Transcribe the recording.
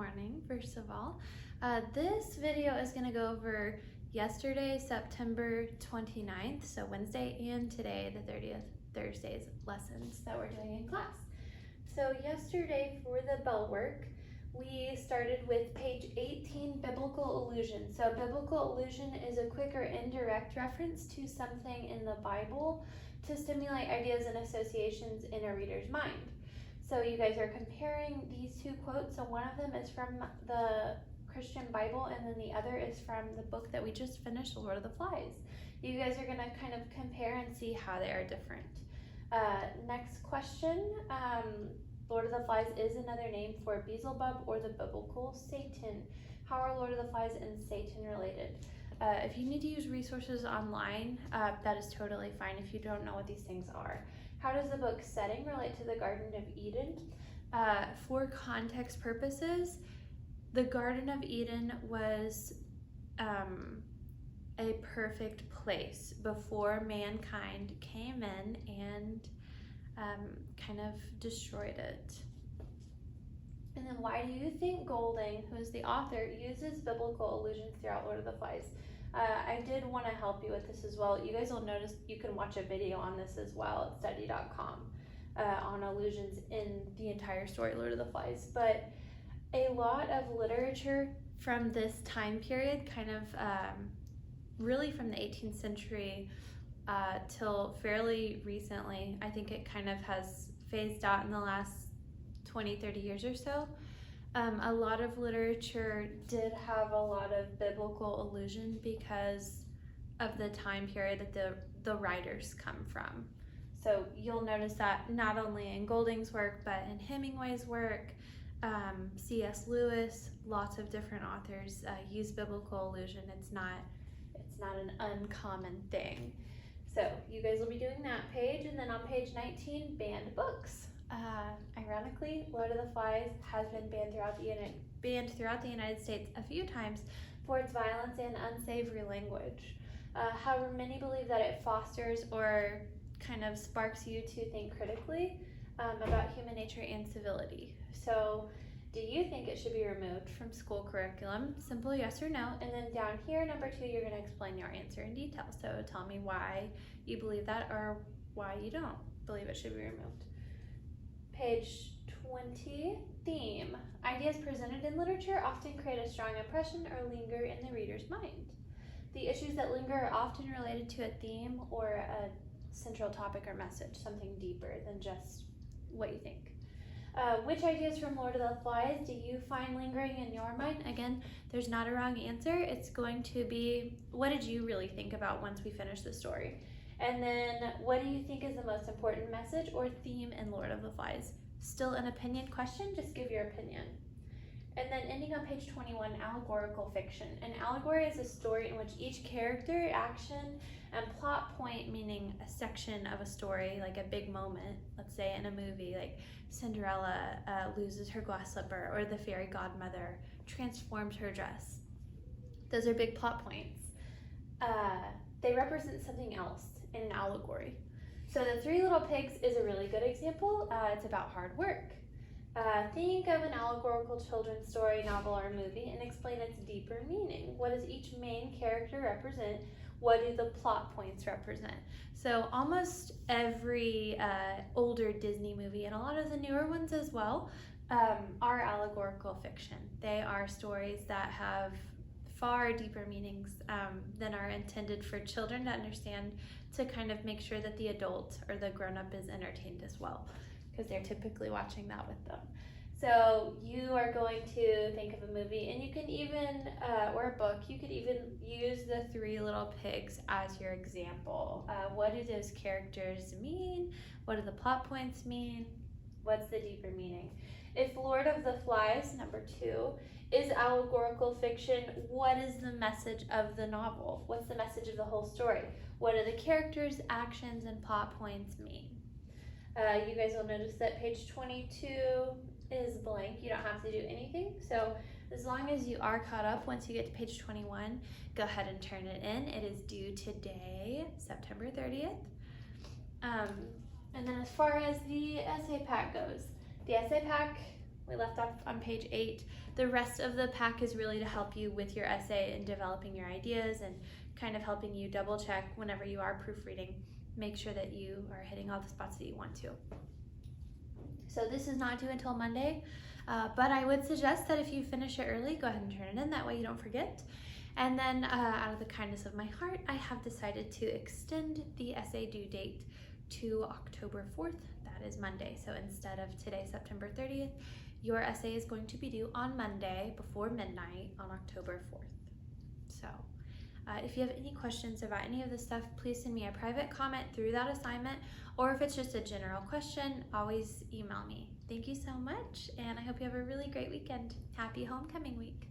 morning, first of all. This video is going to go over yesterday, September 29th, so Wednesday, and today, the 30th, Thursday's lessons that we're doing in class. So yesterday for the bell work, we started with page 18, Biblical Allusion. So biblical allusion is a quick or indirect reference to something in the Bible to stimulate ideas and associations in a reader's mind. So you guys are comparing these two quotes. So one of them is from the Christian Bible, and then the other is from the book that we just finished, Lord of the Flies. You guys are going to kind of compare and see how they are different. Next question. Lord of the Flies is another name for Beelzebub or the biblical Satan. How are Lord of the Flies and Satan related? If you need to use resources online, that is totally fine if you don't know what these things are. How does the book's setting relate to the Garden of Eden? For context purposes, the Garden of Eden was a perfect place before mankind came in and kind of destroyed it. And then why do you think Golding, who is the author, uses biblical allusions throughout Lord of the Flies? I did want to help you with this as well. You guys will notice you can watch a video on this as well at study.com on allusions in the entire story, Lord of the Flies. But a lot of literature from this time period, kind of really from the 18th century till fairly recently, I think it kind of has phased out in the last 20-30 years or so. A lot of literature did have a lot of biblical allusion because of the time period that the writers come from. So you'll notice that not only in Golding's work, but in Hemingway's work, C.S. Lewis, lots of different authors use biblical allusion. It's not an uncommon thing. So you guys will be doing that page, and then on page 19, banned books. Ironically, Lord of the Flies has been banned throughout the United States a few times for its violence and unsavory language. However, many believe that it fosters or kind of sparks you to think critically about human nature and civility. So, do you think it should be removed from school curriculum? Simple yes or no. And then down here, number 2, you're going to explain your answer in detail. So tell me why you believe that or why you don't believe it should be removed. Page 20, theme. Ideas presented in literature often create a strong impression or linger in the reader's mind. The issues that linger are often related to a theme or a central topic or message, something deeper than just what you think. Which ideas from Lord of the Flies do you find lingering in your mind? Again, there's not a wrong answer. It's going to be, what did you really think about once we finish the story? And then, what do you think is the most important message or theme in Lord of the Flies? Still an opinion question? Just give your opinion. And then ending on page 21, allegorical fiction. An allegory is a story in which each character, action, and plot point, meaning a section of a story, like a big moment, let's say in a movie, like Cinderella loses her glass slipper, or the fairy godmother transforms her dress. Those are big plot points. They represent something else in an allegory. So the Three Little Pigs is a really good example. It's about hard work. Think of an allegorical children's story, novel, or movie and explain its deeper meaning. What does each main character represent? What do the plot points represent? So almost every older Disney movie, and a lot of the newer ones as well, are allegorical fiction. They are stories that have far deeper meanings than are intended for children to understand, to kind of make sure that the adult or the grown-up is entertained as well, because they're typically watching that with them. So you are going to think of a movie, and you can even, or a book, you could even use the Three Little Pigs as your example. What do those characters mean? What do the plot points mean? What's the deeper meaning? If Lord of the Flies, number 2, is allegorical fiction, what is the message of the novel? What's the message of the whole story? What do the characters, actions, and plot points mean? You guys will notice that page 22 is blank. You don't have to do anything. So as long as you are caught up, once you get to page 21, go ahead and turn it in. It is due today, September 30th. And then as far as the essay pack goes, the essay pack We left off on page 8. The rest of the pack is really to help you with your essay and developing your ideas and kind of helping you double check whenever you are proofreading. Make sure that you are hitting all the spots that you want to. So this is not due until Monday, but I would suggest that if you finish it early, go ahead and turn it in. That way you don't forget. And then out of the kindness of my heart, I have decided to extend the essay due date to October 4th. That is Monday. So instead of today, September 30th, your essay is going to be due on Monday before midnight on October 4th. So if you have any questions about any of this stuff, please send me a private comment through that assignment, or if it's just a general question, always email me. Thank you so much, and I hope you have a really great weekend. Happy homecoming week.